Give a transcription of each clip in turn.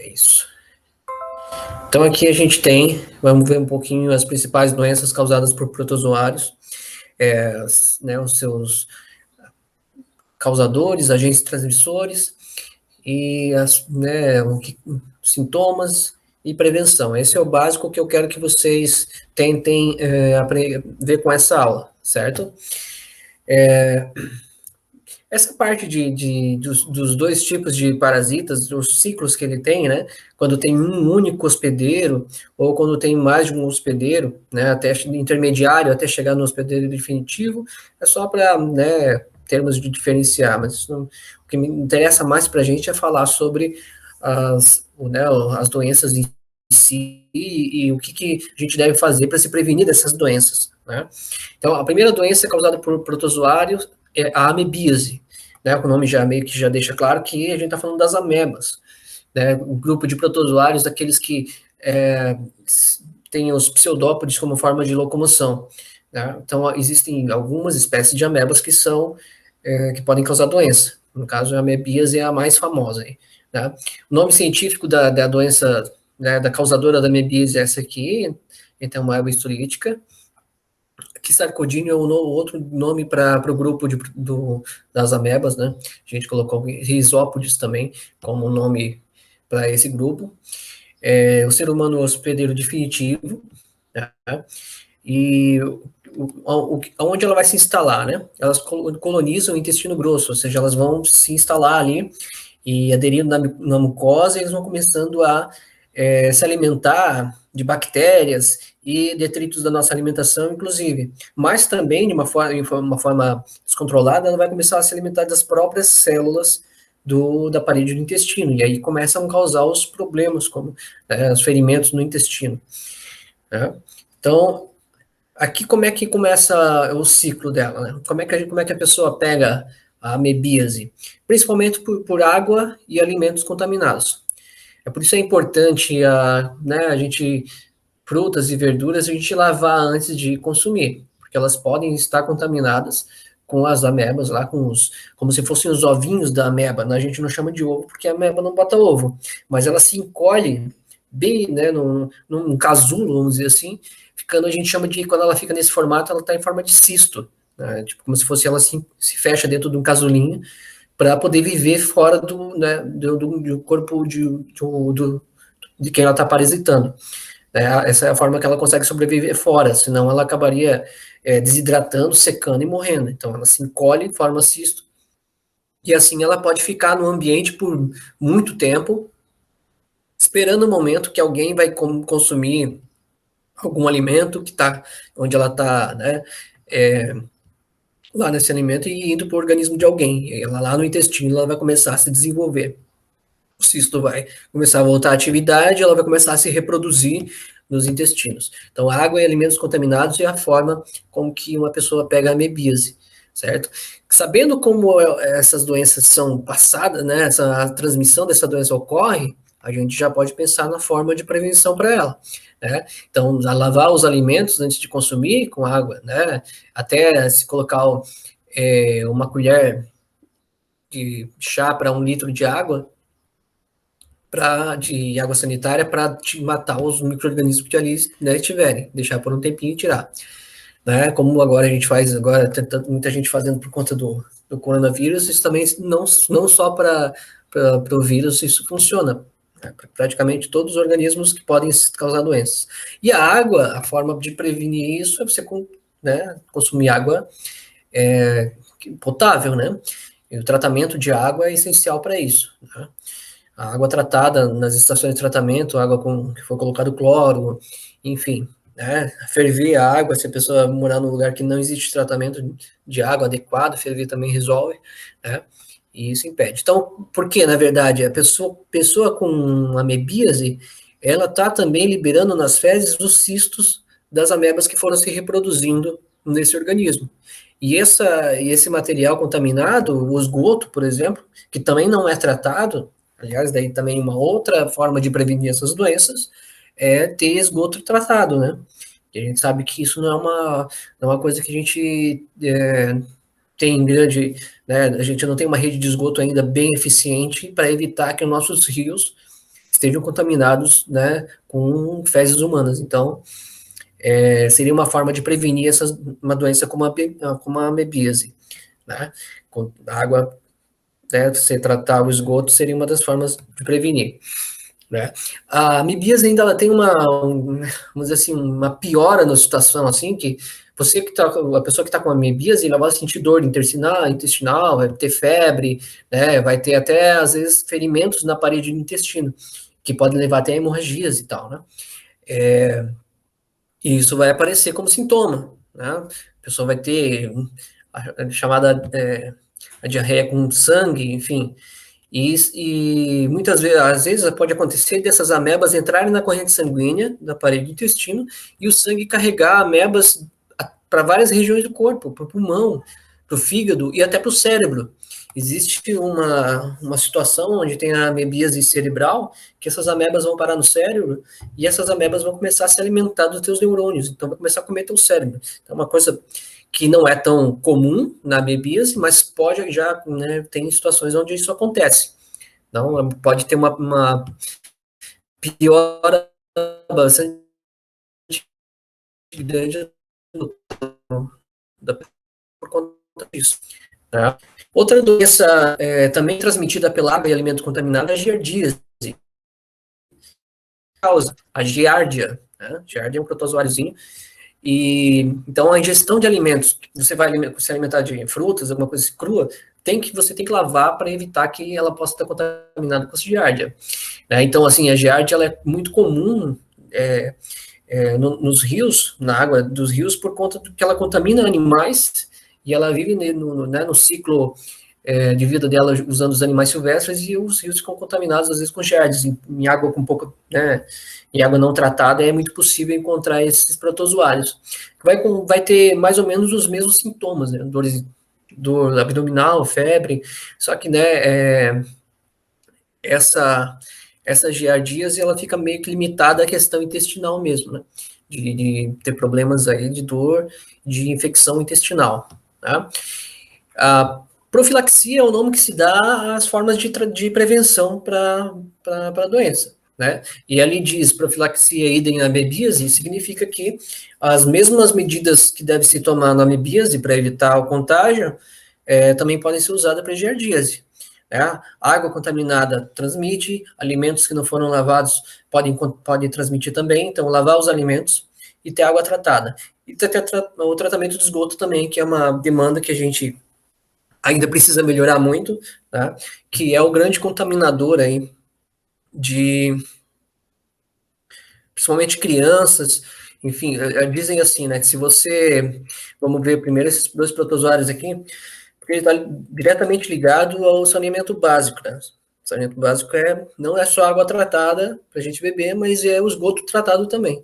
É isso. Então aqui a gente tem, vamos ver um pouquinho as principais doenças causadas por protozoários, né, os seus causadores, agentes transmissores e sintomas e prevenção. Esse é o básico que eu quero que vocês tentem ver com essa aula, certo? Essa parte dos dois tipos de parasitas, os ciclos que ele tem, né? Quando tem um único hospedeiro, ou quando tem mais de um hospedeiro, né? Até intermediário, até chegar no hospedeiro definitivo, é só para, né, termos de diferenciar, mas não, o que me interessa mais para a gente é falar sobre as doenças em si e o que a gente deve fazer para se prevenir dessas doenças, né? Então, a primeira doença causada por protozoários é a amebíase, né? O nome já meio que já deixa claro que a gente está falando das amebas, né? O grupo de protozoários, aqueles que têm os pseudópodes como forma de locomoção, né? Então, existem algumas espécies de amebas que são que podem causar doença. No caso, a amebíase é a mais famosa, aí, né? O nome científico da doença, né, da causadora da amebíase é essa aqui, então, uma ameba histolítica, que sarcodínio é o outro nome para o grupo das amebas, né? A gente colocou risópodes também como nome para esse grupo. O ser humano hospedeiro definitivo, né? E onde ela vai se instalar, né? Elas colonizam o intestino grosso, ou seja, elas vão se instalar ali e aderindo na mucosa, eles vão começando a se alimentar de bactérias e detritos da nossa alimentação, inclusive. Mas também, de uma forma descontrolada, ela vai começar a se alimentar das próprias células da parede do intestino, e aí começam a causar os problemas, como os ferimentos no intestino, né? Então, aqui como é que começa o ciclo dela, né? Como é que a pessoa pega a amebíase? Principalmente por água e alimentos contaminados. Por isso é importante né, a gente, frutas e verduras, a gente lavar antes de consumir, porque elas podem estar contaminadas com as amebas lá, como se fossem os ovinhos da ameba, né? A gente não chama de ovo porque a ameba não bota ovo, mas ela se encolhe bem, né, num casulo, vamos dizer assim, ficando, a gente chama de, quando ela fica nesse formato, ela está em forma de cisto, né? Tipo, como se fosse ela se fecha dentro de um casulinho, para poder viver fora né, do corpo de quem ela está parasitando. Né? Essa é a forma que ela consegue sobreviver fora, senão ela acabaria desidratando, secando e morrendo. Então ela se encolhe, forma cisto, e assim ela pode ficar no ambiente por muito tempo, esperando o momento que alguém vai consumir algum alimento que está onde ela está, né, lá nesse alimento e indo para o organismo de alguém. E ela lá no intestino ela vai começar a se desenvolver. O cisto vai começar a voltar à atividade, ela vai começar a se reproduzir nos intestinos. Então, água e alimentos contaminados é a forma como que uma pessoa pega a amebíase, certo? Sabendo como essas doenças são passadas, né, a transmissão dessa doença ocorre, a gente já pode pensar na forma de prevenção para ela, né? Então, lavar os alimentos antes de consumir com água, né? Até se colocar uma colher de chá para 1 litro de água, de água sanitária para matar os micro-organismos que ali, né, tiverem, deixar por um tempinho e tirar. Né? Como agora a gente faz, agora muita gente fazendo por conta do coronavírus, isso também não só para o vírus, isso funciona. Né? Praticamente todos os organismos que podem causar doenças. E a água, a forma de prevenir isso é você né, consumir água potável, né? E o tratamento de água é essencial para isso. Né? A água tratada nas estações de tratamento, água que foi colocado cloro, enfim, né? Ferver a água, se a pessoa morar num lugar que não existe tratamento de água adequado, ferver também resolve, né? E isso impede. Então, por que, na verdade, a pessoa com amebíase, ela está também liberando nas fezes os cistos das amebas que foram se reproduzindo nesse organismo. E esse material contaminado, o esgoto, por exemplo, que também não é tratado, aliás, daí também uma outra forma de prevenir essas doenças é ter esgoto tratado, né? E a gente sabe que isso não é uma coisa que a gente tem grande, né? A gente não tem uma rede de esgoto ainda bem eficiente para evitar que os nossos rios estejam contaminados, né, com fezes humanas. Então, seria uma forma de prevenir uma doença como a amebíase, né? Com água, né, você tratar o esgoto seria uma das formas de prevenir, né? A amebíase ainda ela tem vamos dizer assim, uma piora na situação, assim, que a pessoa que está com amebíase, ela vai sentir dor intestinal, vai ter febre, né, vai ter até, às vezes, ferimentos na parede do intestino, que podem levar até a hemorragias e tal, né? E isso vai aparecer como sintoma, né? A pessoa vai ter a chamada a diarreia com sangue, enfim. E muitas vezes, às vezes, pode acontecer dessas amebas entrarem na corrente sanguínea da parede do intestino e o sangue carregar amebas para várias regiões do corpo, para o pulmão, para o fígado e até para o cérebro. Existe uma situação onde tem a amebíase cerebral, que essas amebas vão parar no cérebro e essas amebas vão começar a se alimentar dos teus neurônios, então vai começar a comer teu cérebro. Então, é uma coisa que não é tão comum na amebíase, mas pode já, né, tem situações onde isso acontece. Então, pode ter uma piora bastante grande por conta disso. Tá? Outra doença também transmitida pela água e alimento contaminado é a giardíase. Causa a giardia. Né? Giardia é um protozoáriozinho. E então a ingestão de alimentos, você vai se alimentar de frutas, alguma coisa crua, você tem que lavar para evitar que ela possa estar contaminada com essa giardia. Né? Então, assim, a giardia ela é muito comum nos rios, na água dos rios, por conta de que ela contamina animais e ela vive no ciclo de vida dela usando os animais silvestres e os rios ficam contaminados às vezes com giardias. Em água com pouca, né, em água não tratada é muito possível encontrar esses protozoários. Vai ter mais ou menos os mesmos sintomas, né, dor abdominal, febre, só que, né, essa giardíase, ela fica meio que limitada à questão intestinal mesmo, né? De ter problemas aí de dor, de infecção intestinal, tá? A profilaxia é o nome que se dá às formas de prevenção para a doença, né? E ali diz profilaxia idem amebíase, significa que as mesmas medidas que deve se tomar na amebíase para evitar o contágio, também podem ser usadas para giardíase. Água contaminada transmite, alimentos que não foram lavados podem transmitir também, então lavar os alimentos e ter água tratada. E ter o tratamento de esgoto também, que é uma demanda que a gente ainda precisa melhorar muito, tá? Que é o grande contaminador aí de, principalmente crianças, enfim, dizem assim, né, que se você, vamos ver primeiro esses dois protozoários aqui, porque ele está diretamente ligado ao saneamento básico, né? O saneamento básico não é só água tratada para a gente beber, mas é o esgoto tratado também.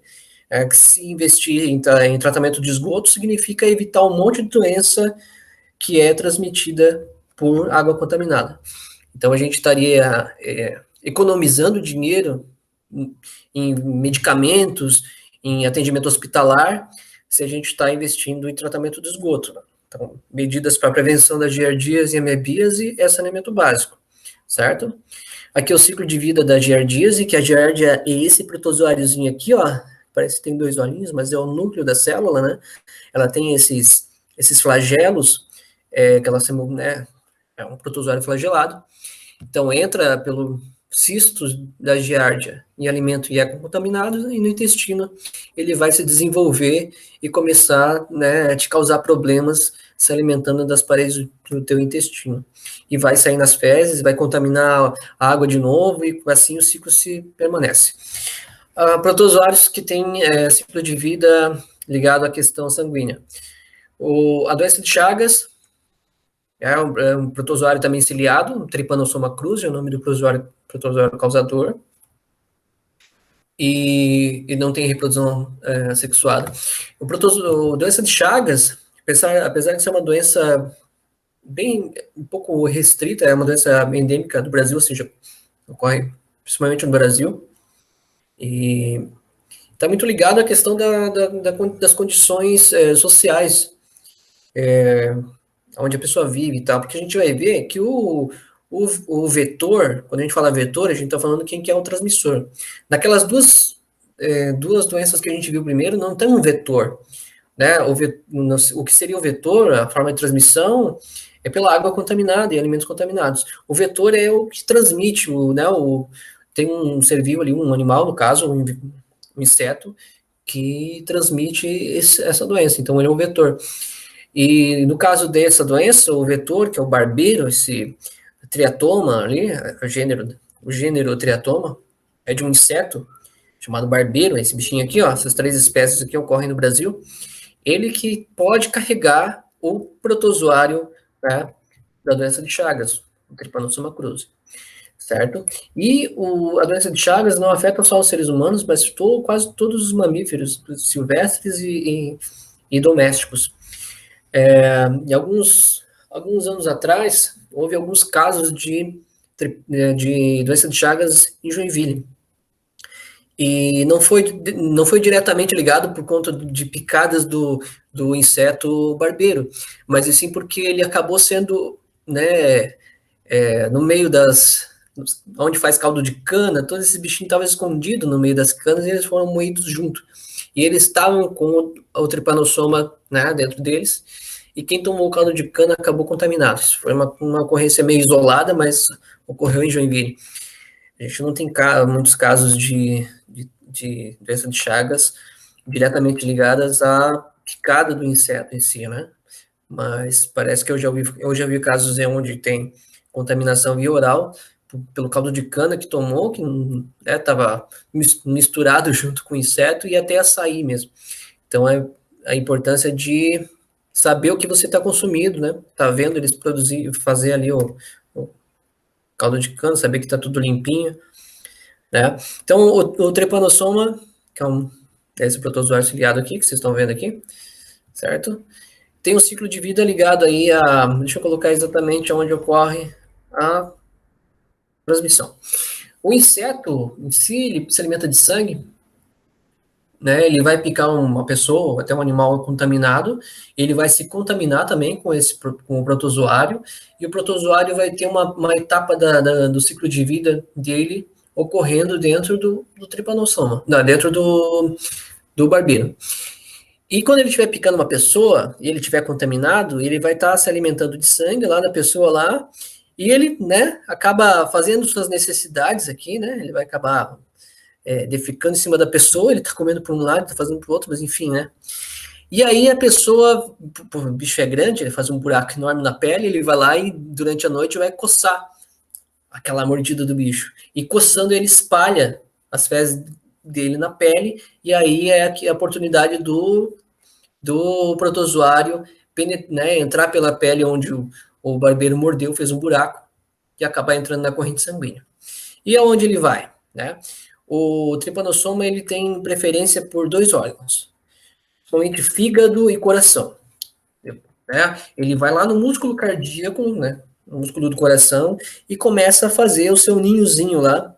Que se investir em tratamento de esgoto significa evitar um monte de doença que é transmitida por água contaminada. Então a gente estaria economizando dinheiro em medicamentos, em atendimento hospitalar, se a gente está investindo em tratamento de esgoto. Né? Então, medidas para prevenção das giardíase e amebíase é saneamento básico, certo? Aqui é o ciclo de vida da giardíase, que a giardia é esse protozoáriozinho aqui, ó, parece que tem dois olhinhos, mas é o núcleo da célula, né? Ela tem esses flagelos, que ela né, é um protozoário flagelado, então entra pelo cistos da giardia em alimento e é contaminado, e no intestino ele vai se desenvolver e começar, né, a te causar problemas se alimentando das paredes do teu intestino. E vai sair nas fezes, vai contaminar a água de novo, e assim o ciclo se permanece. Protozoários que têm ciclo de vida ligado à questão sanguínea. A doença de Chagas é um protozoário também ciliado, um Trypanosoma cruzi, é o nome do protozoário causador, e não tem reprodução sexuada. A doença de Chagas, apesar de ser uma doença bem um pouco restrita, é uma doença endêmica do Brasil, ou seja, ocorre principalmente no Brasil, e está muito ligado à questão das condições sociais onde a pessoa vive e tal, porque a gente vai ver que O vetor, quando a gente fala vetor, a gente está falando quem que é o transmissor. Naquelas duas doenças que a gente viu primeiro, não tem um vetor, né? O que seria o vetor, a forma de transmissão, é pela água contaminada e alimentos contaminados. O vetor é o que transmite, tem um ser vivo ali, um animal, no caso, um inseto, que transmite essa doença. Então, ele é um vetor. E no caso dessa doença, o vetor, que é o barbeiro, esse triatoma ali, o gênero triatoma, é de um inseto chamado barbeiro, esse bichinho aqui, ó, essas 3 espécies aqui ocorrem no Brasil, ele que pode carregar o protozoário, né, da doença de Chagas, o Trypanosoma cruzi, certo? E a doença de Chagas não afeta só os seres humanos, mas quase todos os mamíferos silvestres e domésticos. E alguns anos atrás, houve alguns casos de doença de Chagas em Joinville. E não foi diretamente ligado por conta de picadas do inseto barbeiro, mas sim porque ele acabou sendo, né, no meio onde faz caldo de cana, todos esses bichinhos estavam escondidos no meio das canas e eles foram moídos junto. E eles estavam com o Trypanosoma, né, dentro deles, e quem tomou o caldo de cana acabou contaminado. Isso foi uma ocorrência meio isolada, mas ocorreu em Joinville. A gente não tem muitos casos de doença de Chagas diretamente ligadas à picada do inseto em si, né? Mas parece que eu já vi casos onde tem contaminação via oral pelo caldo de cana que tomou, que estava misturado junto com o inseto e até açaí mesmo. Então, é a importância de saber o que você está consumindo, né? Tá vendo eles produzir, fazer ali o caldo de cana, saber que está tudo limpinho, né? Então, o Trypanosoma, que é esse protozoário ciliado aqui, que vocês estão vendo aqui, certo? Tem um ciclo de vida ligado aí deixa eu colocar exatamente onde ocorre a transmissão. O inseto em si, ele se alimenta de sangue, né? Ele vai picar uma pessoa, até um animal contaminado, ele vai se contaminar também com o protozoário, e o protozoário vai ter uma etapa do ciclo de vida dele ocorrendo dentro do Trypanosoma, dentro do barbeiro. E quando ele estiver picando uma pessoa e ele estiver contaminado, ele vai estar se alimentando de sangue lá da pessoa lá, e ele, né, acaba fazendo suas necessidades aqui, né, ele vai acabar defecando em cima da pessoa, ele tá comendo para um lado, tá fazendo para o outro, mas enfim, né. E aí a pessoa, o bicho é grande, ele faz um buraco enorme na pele, ele vai lá e durante a noite vai coçar aquela mordida do bicho. E coçando ele espalha as fezes dele na pele, e aí é a oportunidade do protozoário né, entrar pela pele onde o barbeiro mordeu, fez um buraco, e acabar entrando na corrente sanguínea. E aonde ele vai? Né? O Trypanosoma ele tem preferência por 2 órgãos, somente fígado e coração. Né? Ele vai lá no músculo cardíaco, né, no músculo do coração, e começa a fazer o seu ninhozinho lá,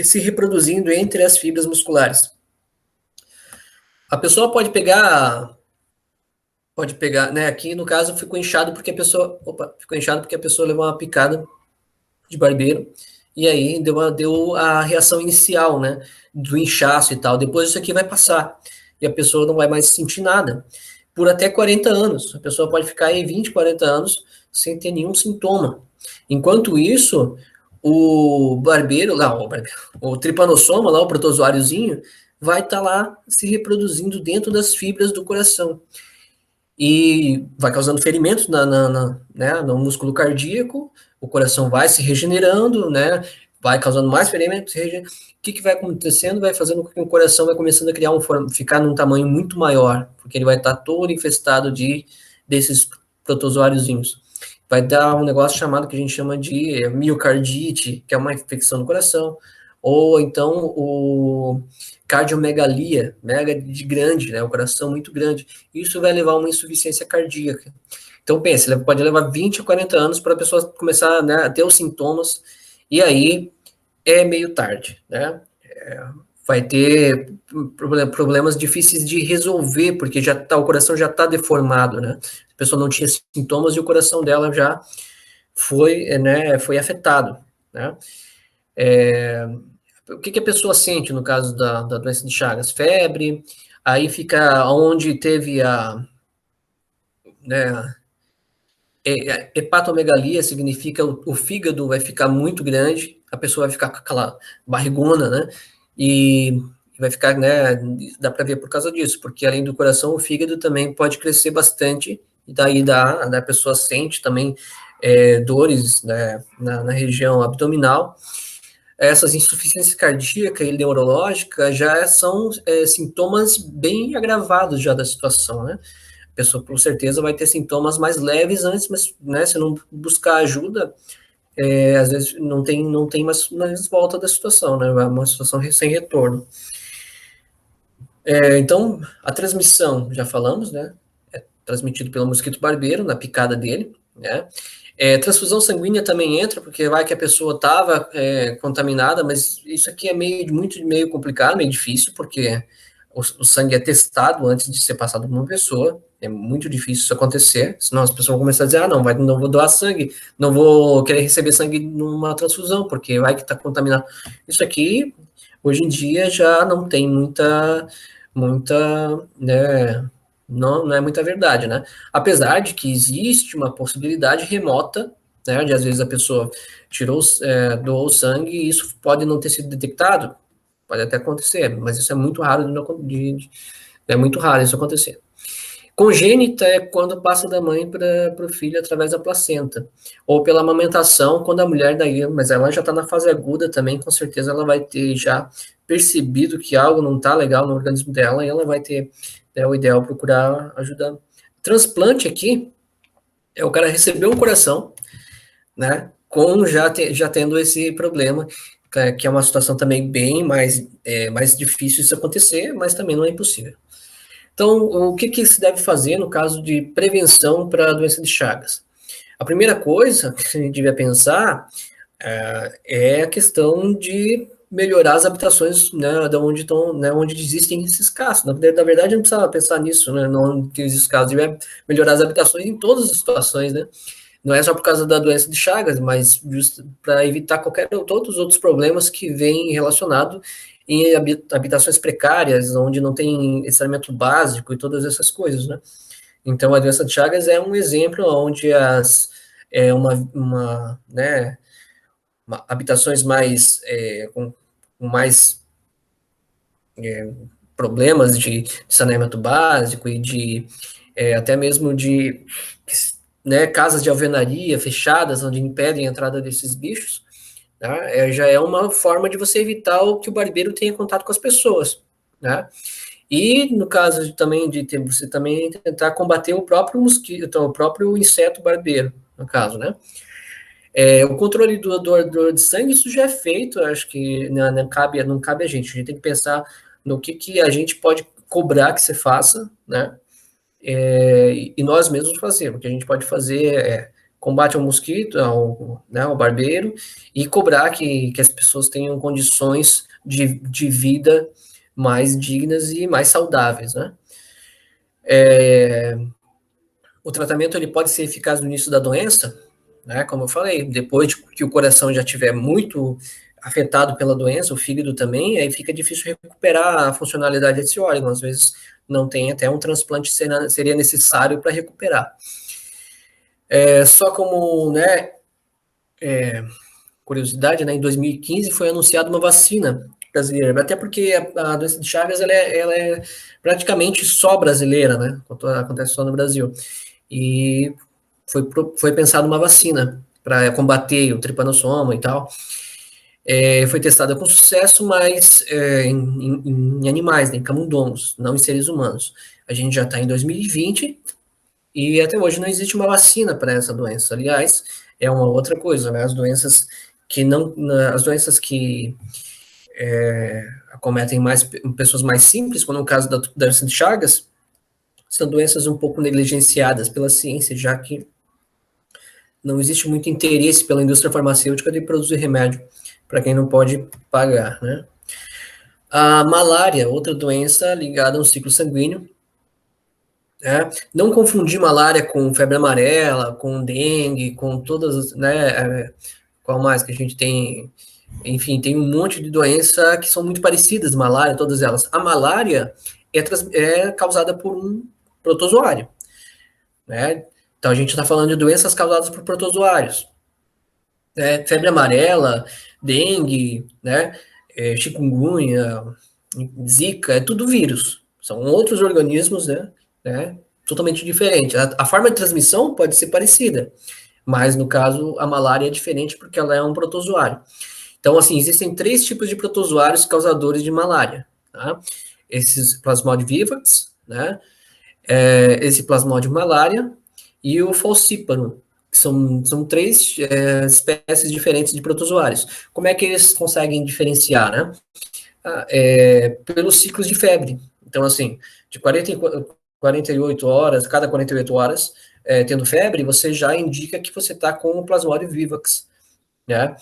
se reproduzindo entre as fibras musculares. A pessoa pode pegar, né, aqui no caso ficou inchado porque a pessoa levou uma picada de barbeiro, e aí deu a reação inicial, né, do inchaço e tal. Depois isso aqui vai passar, e a pessoa não vai mais sentir nada. Por até 40 anos. A pessoa pode ficar aí 20, 40 anos sem ter nenhum sintoma. Enquanto isso, o Trypanosoma, lá, o protozoáriozinho, vai estar lá se reproduzindo dentro das fibras do coração. E vai causando ferimentos né, no músculo cardíaco, o coração vai se regenerando, né, vai causando mais ferimentos, o que vai acontecendo? Vai fazendo com que o coração vai começando a ficar num tamanho muito maior, porque ele vai estar todo infestado desses protozoáriozinhos. Vai dar um negócio chamado, que a gente chama de miocardite, que é uma infecção do coração, ou então o cardiomegalia, mega de grande, né, o coração muito grande. Isso vai levar a uma insuficiência cardíaca. Então, pense, pode levar 20 a 40 anos para a pessoa começar, né, a ter os sintomas, e aí é meio tarde, né? Vai ter problemas difíceis de resolver, porque o coração já está deformado, né? A pessoa não tinha sintomas e o coração dela já foi afetado, né? O que a pessoa sente no caso da doença de Chagas? Febre, aí fica onde teve né, hepatomegalia, significa o fígado vai ficar muito grande, a pessoa vai ficar com aquela barrigona, né? E vai ficar, né? Dá para ver por causa disso, porque além do coração, o fígado também pode crescer bastante, e daí a pessoa sente também dores, né, na região abdominal. Essas insuficiências cardíaca e neurológica já são sintomas bem agravados já da situação, né? A pessoa com certeza vai ter sintomas mais leves antes, mas né, se não buscar ajuda, às vezes não tem mais volta da situação, né? É uma situação sem retorno. Então, a transmissão, já falamos, né? É transmitido pelo mosquito barbeiro, na picada dele, né? Transfusão sanguínea também entra, porque vai que a pessoa estava contaminada, mas isso aqui é meio complicado, meio difícil, porque o sangue é testado antes de ser passado por uma pessoa, é muito difícil isso acontecer, senão as pessoas vão começar a dizer, não vou doar sangue, não vou querer receber sangue numa transfusão, porque vai que está contaminado. Isso aqui, hoje em dia, já não tem né, não é muita verdade, né? Apesar de que existe uma possibilidade remota, né, de às vezes a pessoa doou sangue e isso pode não ter sido detectado, pode até acontecer, mas isso é muito raro é muito raro isso acontecer. Congênita é quando passa da mãe para o filho através da placenta, ou pela amamentação, quando a mulher daí, mas ela já está na fase aguda também, com certeza ela vai ter já percebido que algo não está legal no organismo dela, e ela vai ter, o ideal procurar ajuda. Transplante aqui é o cara receber um coração, né, com já tendo esse problema, que é uma situação também bem mais difícil isso acontecer, mas também não é impossível. Então, o que se deve fazer no caso de prevenção para a doença de Chagas? A primeira coisa que a gente devia pensar é a questão de melhorar as habitações, né, onde existem esses casos. Na verdade, não precisava pensar nisso, né, não que esses casos, devia melhorar as habitações em todas as situações, né. Não é só por causa da doença de Chagas, mas para evitar todos os outros problemas que vêm relacionados em habitações precárias, onde não tem saneamento básico e todas essas coisas, né? Então, a doença de Chagas é um exemplo onde né, habitações com mais problemas de saneamento básico e até mesmo de né, casas de alvenaria fechadas, onde impedem a entrada desses bichos, tá? Já é uma forma de você evitar que o barbeiro tenha contato com as pessoas, né? E no caso você também tentar combater o próprio mosquito, então, o próprio inseto barbeiro, no caso, né? O controle do doador de sangue, isso já é feito, acho que não cabe a gente tem que pensar no que a gente pode cobrar que você faça, né? E nós mesmos fazer. O que a gente pode fazer é combate ao mosquito, ao barbeiro, e cobrar que as pessoas tenham condições de vida mais dignas e mais saudáveis, né? O tratamento ele pode ser eficaz no início da doença, né? Como eu falei, depois que o coração já estiver muito afetado pela doença, o fígado também, aí fica difícil recuperar a funcionalidade desse órgão. Às vezes não tem até um transplante seria necessário para recuperar. Só como, né, curiosidade, né, em 2015 foi anunciada uma vacina brasileira, até porque a doença de Chagas ela é praticamente só brasileira, né, acontece só no Brasil. E foi pensada uma vacina para combater o tripanossoma e tal. Foi testada com sucesso, mas em animais, né, em camundongos, não em seres humanos. A gente já está em 2020 e até hoje não existe uma vacina para essa doença. Aliás, é uma outra coisa, né? As doenças que acometem mais pessoas mais simples, como no caso da doença de Chagas, são doenças um pouco negligenciadas pela ciência, já que não existe muito interesse pela indústria farmacêutica de produzir remédio para quem não pode pagar, né? A malária, outra doença ligada ao ciclo sanguíneo, né? Não confundir malária com febre amarela, com dengue, com todas, né? Qual mais que a gente tem? Enfim, tem um monte de doença que são muito parecidas, malária, todas elas. A malária é causada por um protozoário, né? Então a gente está falando de doenças causadas por protozoários, né? Febre amarela, dengue, né? Chikungunya, zika, é tudo vírus. São outros organismos, né? Totalmente diferentes. A forma de transmissão pode ser parecida, mas no caso a malária é diferente porque ela é um protozoário. Então, assim, existem três tipos de protozoários causadores de malária, tá? Esses Plasmodium vivax, né? Esse Plasmodium malaria e o Falciparum, que são três espécies diferentes de protozoários. Como é que eles conseguem diferenciar, né? Pelos ciclos de febre. Então, assim, de 48 horas, cada 48 horas, tendo febre, você já indica que você está com o Plasmodium vivax, né?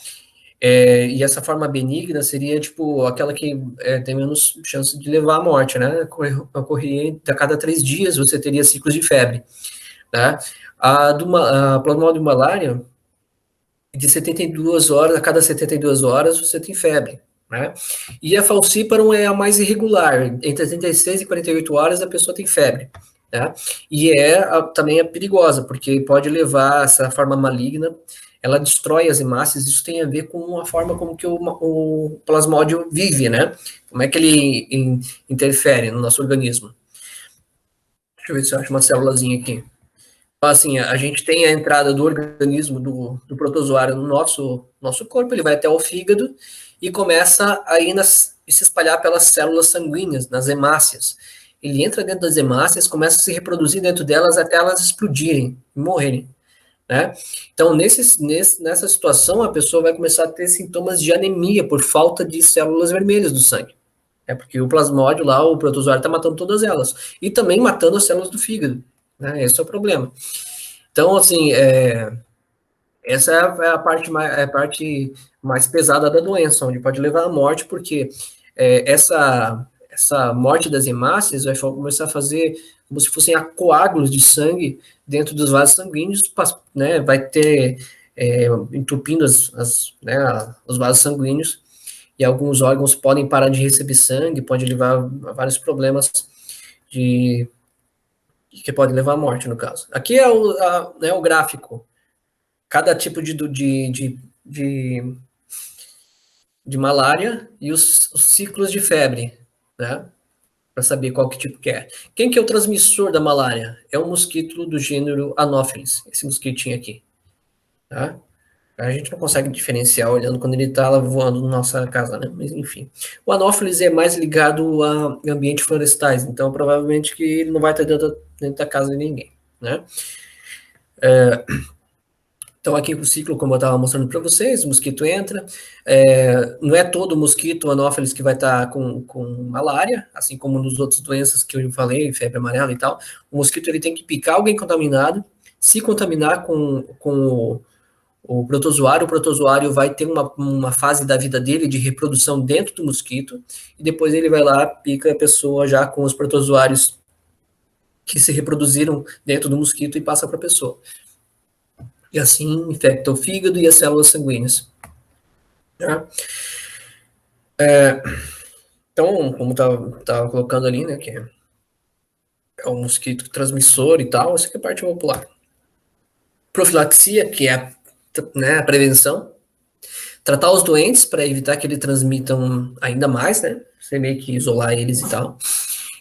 E essa forma benigna seria, tipo, aquela que tem menos chance de levar à morte, né? Ocorreria a cada 3 dias você teria ciclos de febre, né? A Plasmodium malaria, de 72 horas, a cada 72 horas você tem febre, né? E a falciparum é a mais irregular, entre 36 e 48 horas a pessoa tem febre, né? E também é perigosa, porque pode levar essa forma maligna, ela destrói as hemácias, isso tem a ver com a forma como que o plasmódio vive, né? Como é que ele interfere no nosso organismo. Deixa eu ver se eu acho uma célulazinha aqui. Então, assim, a gente tem a entrada do organismo, do protozoário no nosso corpo, ele vai até o fígado e começa a se espalhar pelas células sanguíneas, nas hemácias. Ele entra dentro das hemácias, começa a se reproduzir dentro delas até elas explodirem e morrerem, né? Então, nessa situação, a pessoa vai começar a ter sintomas de anemia por falta de células vermelhas do sangue. É porque o plasmódio lá, o protozoário, está matando todas elas. E também matando as células do fígado, né? Esse é o problema. Então, assim, essa é a parte mais pesada da doença, onde pode levar à morte, porque essa morte das hemácias vai começar a fazer como se fossem coágulos de sangue dentro dos vasos sanguíneos, né, vai ter entupindo né, os vasos sanguíneos, e alguns órgãos podem parar de receber sangue, pode levar a vários problemas de, que pode levar à morte, no caso. Aqui é né, o gráfico. Cada tipo de malária e os ciclos de febre, né? Para saber qual que tipo que é. Quem que é o transmissor da malária? É um mosquito do gênero Anopheles, esse mosquitinho aqui, tá? A gente não consegue diferenciar olhando quando ele está lá voando na nossa casa, né? Mas enfim. O Anopheles é mais ligado a ambientes florestais, então provavelmente que ele não vai estar dentro da casa de ninguém, né? Então, aqui o ciclo, como eu estava mostrando para vocês, o mosquito entra, não é todo mosquito anófeles que vai estar com malária, assim como nos outras doenças que eu falei, febre amarela e tal. O mosquito ele tem que picar alguém contaminado, se contaminar com o protozoário vai ter uma fase da vida dele de reprodução dentro do mosquito, e depois ele vai lá, pica a pessoa já com os protozoários que se reproduziram dentro do mosquito e passa para a pessoa. E assim infecta o fígado e as células sanguíneas. Tá? Então, como estava colocando ali, né, que é um mosquito transmissor e tal, essa aqui é a parte popular. Profilaxia, que é né, a prevenção. Tratar os doentes para evitar que eles transmitam ainda mais, né? Você meio que isolar eles e tal.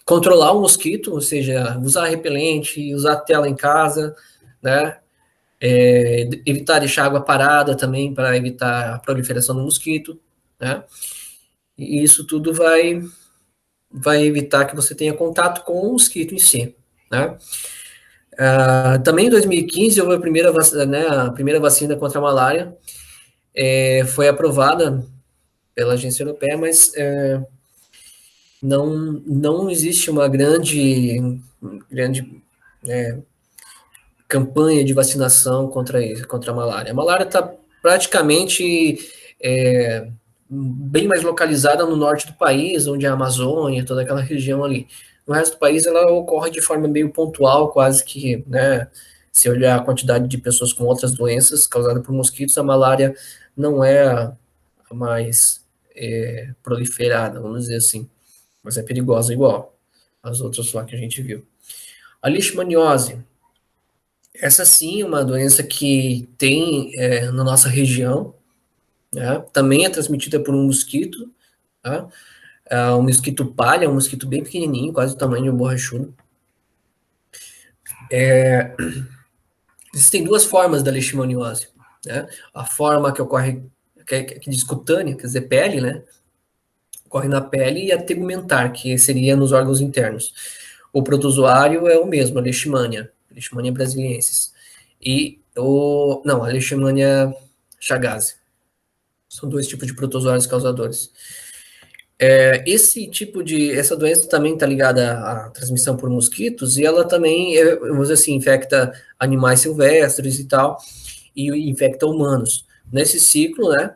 Controlar o mosquito, ou seja, usar repelente, usar tela em casa, né? Evitar deixar água parada também para evitar a proliferação do mosquito, né? E isso tudo vai evitar que você tenha contato com o mosquito em si, né? Também em 2015 houve a primeira vacina contra a malária, foi aprovada pela agência europeia, mas não existe uma grande campanha de vacinação contra a malária. A malária está praticamente bem mais localizada no norte do país, onde é a Amazônia, toda aquela região ali. no resto do país ela ocorre de forma meio pontual, quase que, né, se olhar a quantidade de pessoas com outras doenças causadas por mosquitos, a malária não é a mais proliferada, vamos dizer assim, mas é perigosa igual as outras lá que a gente viu. A leishmaniose, essa sim é uma doença que tem na nossa região, né? Também é transmitida por um mosquito, tá? Um mosquito palha, um mosquito bem pequenininho, quase o tamanho de um borrachudo. Existem duas formas da leishmaniose, né? A forma que ocorre, que diz cutânea, quer dizer, pele, né? Ocorre na pele, e a tegumentar, que seria nos órgãos internos. O protozoário é o mesmo, a Leishmania brasiliensis. Não, a Leishmania chagas. São dois tipos de protozoários causadores. Essa doença também está ligada à transmissão por mosquitos, e ela também, vamos dizer assim, infecta animais silvestres e tal, e infecta humanos. Nesse ciclo, né,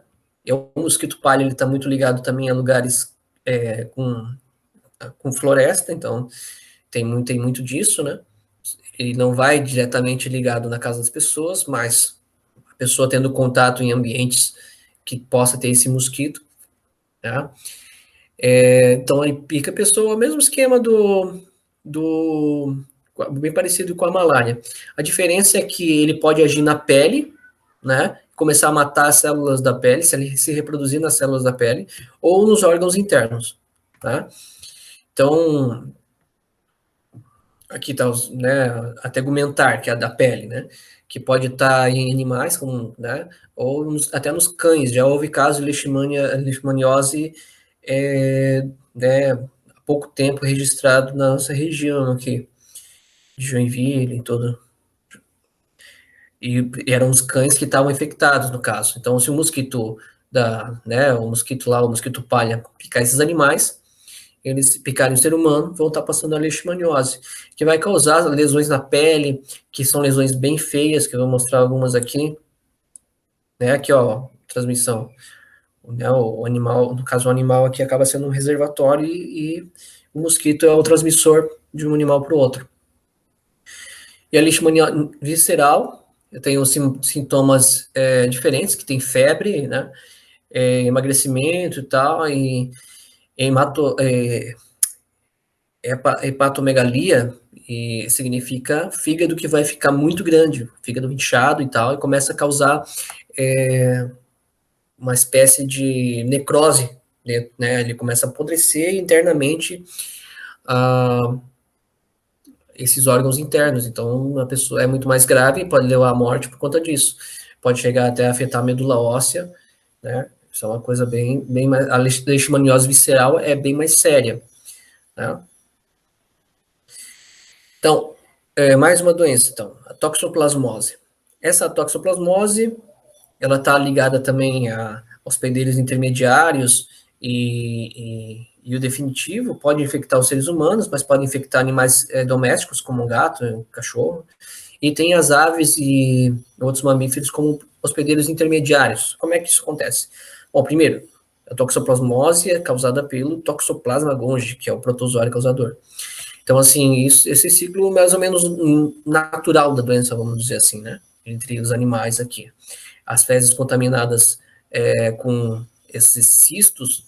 o mosquito palha, ele está muito ligado também a lugares com floresta, então tem muito disso, né? Ele não vai diretamente ligado na casa das pessoas, mas a pessoa tendo contato em ambientes que possa ter esse mosquito, tá? Então ele pica a pessoa, mesmo esquema do bem parecido com a malária. A diferença é que ele pode agir na pele, né? Começar a matar as células da pele, se reproduzir nas células da pele, ou nos órgãos internos, tá? Então, aqui está né, a tegumentar, que é a da pele, né? Que pode estar em animais, como, né? Ou até nos cães. Já houve casos de leishmaniose né, há pouco tempo registrado na nossa região aqui, de Joinville e todo. E eram os cães que estavam infectados, no caso. Então, se o mosquito o mosquito palha, picar esses animais, eles picarem o ser humano, vão estar passando a leishmaniose, que vai causar lesões na pele, que são lesões bem feias, que eu vou mostrar algumas aqui, né, aqui, ó, transmissão, né, o animal, no caso, o animal aqui acaba sendo um reservatório e o mosquito é o transmissor de um animal para o outro. E a leishmaniose visceral, eu tenho sintomas diferentes, que tem febre, né, emagrecimento e tal, e hepatomegalia, e significa fígado que vai ficar muito grande, fígado inchado e tal, e começa a causar uma espécie de necrose, né? Ele começa a apodrecer internamente esses órgãos internos. Então, a pessoa é muito mais grave e pode levar à morte por conta disso. Pode chegar até a afetar a medula óssea, né? Isso é uma coisa bem mais. A leishmaniose visceral é bem mais séria, né? Então, mais uma doença, então, a toxoplasmose. Essa toxoplasmose, ela está ligada também a hospedeiros intermediários e o definitivo, pode infectar os seres humanos, mas pode infectar animais domésticos, como um gato, um cachorro, e tem as aves e outros mamíferos como hospedeiros intermediários. Como é que isso acontece? Bom, primeiro, a toxoplasmose é causada pelo Toxoplasma gondii, que é o protozoário causador. Então, assim, esse ciclo mais ou menos natural da doença, vamos dizer assim, né? Entre os animais aqui. As fezes contaminadas com esses cistos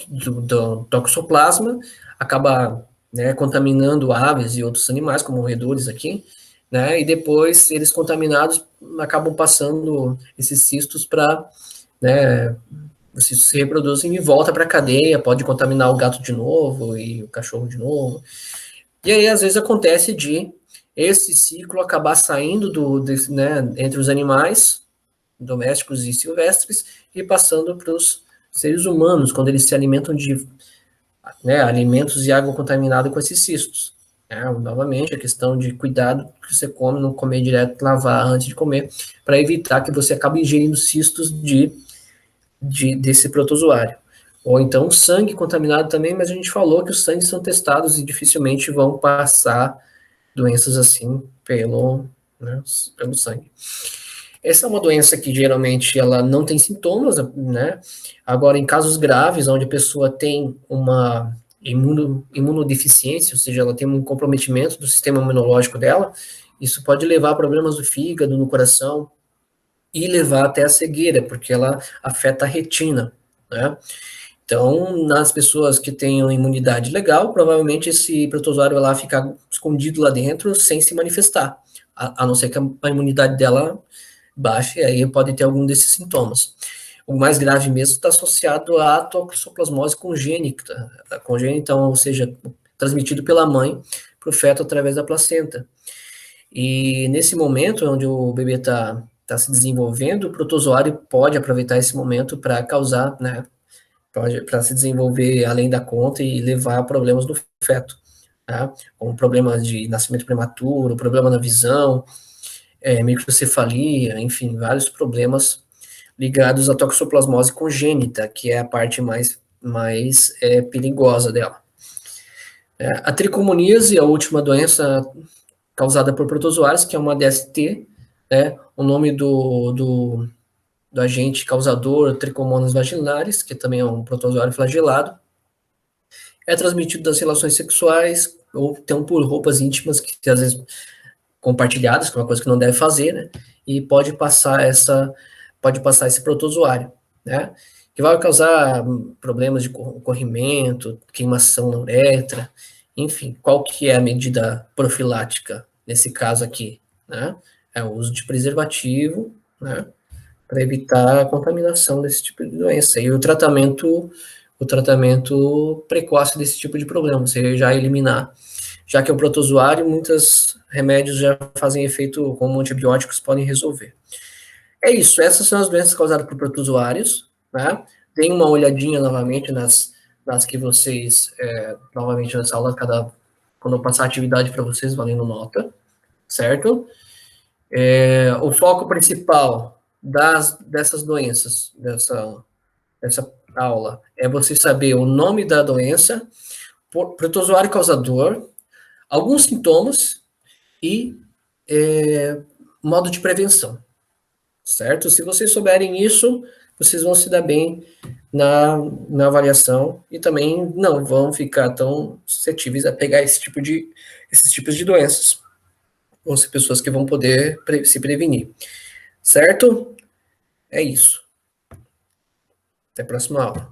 do toxoplasma acaba, né, contaminando aves e outros animais, como roedores aqui, né? E depois eles contaminados acabam passando esses cistos para, né, se reproduzem e volta para a cadeia, pode contaminar o gato de novo e o cachorro de novo. E aí, às vezes, acontece de esse ciclo acabar saindo né, entre os animais domésticos e silvestres e passando para os seres humanos, quando eles se alimentam de, né, alimentos e água contaminada com esses cistos. Novamente, a questão de cuidado que você come, não comer direto, lavar antes de comer, para evitar que você acabe ingerindo cistos desse protozoário. Ou então sangue contaminado também, mas a gente falou que os sangues são testados e dificilmente vão passar doenças assim né, pelo sangue. Essa é uma doença que geralmente ela não tem sintomas, né? Agora, em casos graves, onde a pessoa tem uma imunodeficiência, ou seja, ela tem um comprometimento do sistema imunológico dela, isso pode levar a problemas do fígado, no coração, e levar até a cegueira, porque ela afeta a retina, né? Então, nas pessoas que têm uma imunidade legal, provavelmente esse protozoário vai lá ficar escondido lá dentro sem se manifestar, a não ser que a imunidade dela baixe, e aí pode ter algum desses sintomas. O mais grave mesmo está associado à toxoplasmose congênita, então, ou seja, transmitido pela mãe para o feto através da placenta. E nesse momento, onde o bebê está se desenvolvendo, o protozoário pode aproveitar esse momento para causar, né, para se desenvolver além da conta e levar a problemas no feto, tá? Como problemas de nascimento prematuro, problema na visão, microcefalia, enfim, vários problemas ligados à toxoplasmose congênita, que é a parte mais perigosa dela. A tricomoníase, a última doença causada por protozoários, que é uma DST, né? O nome do agente causador, Trichomonas vaginalis, que também é um protozoário flagelado, é transmitido das relações sexuais ou então por roupas íntimas que às vezes compartilhadas, que é uma coisa que não deve fazer, né? E pode passar esse protozoário, né? Que vai causar problemas de corrimento, queimação na uretra, enfim, qual que é a medida profilática nesse caso aqui, né? É o uso de preservativo, né? Para evitar a contaminação desse tipo de doença. E o tratamento precoce desse tipo de problema, você já eliminar, já que é um protozoário, muitos remédios já fazem efeito como antibióticos podem resolver. É isso, essas são as doenças causadas por protozoários, né? Deem uma olhadinha novamente nas que vocês, novamente nessa aula, quando eu passar a atividade para vocês, valendo nota, certo? O foco principal dessas doenças, dessa aula, é você saber o nome da doença, protozoário causador, alguns sintomas e modo de prevenção, certo? Se vocês souberem isso, vocês vão se dar bem na avaliação e também não vão ficar tão suscetíveis a pegar esses tipos de doenças. Vão ser pessoas que vão poder se prevenir, certo? É isso. Até a próxima aula.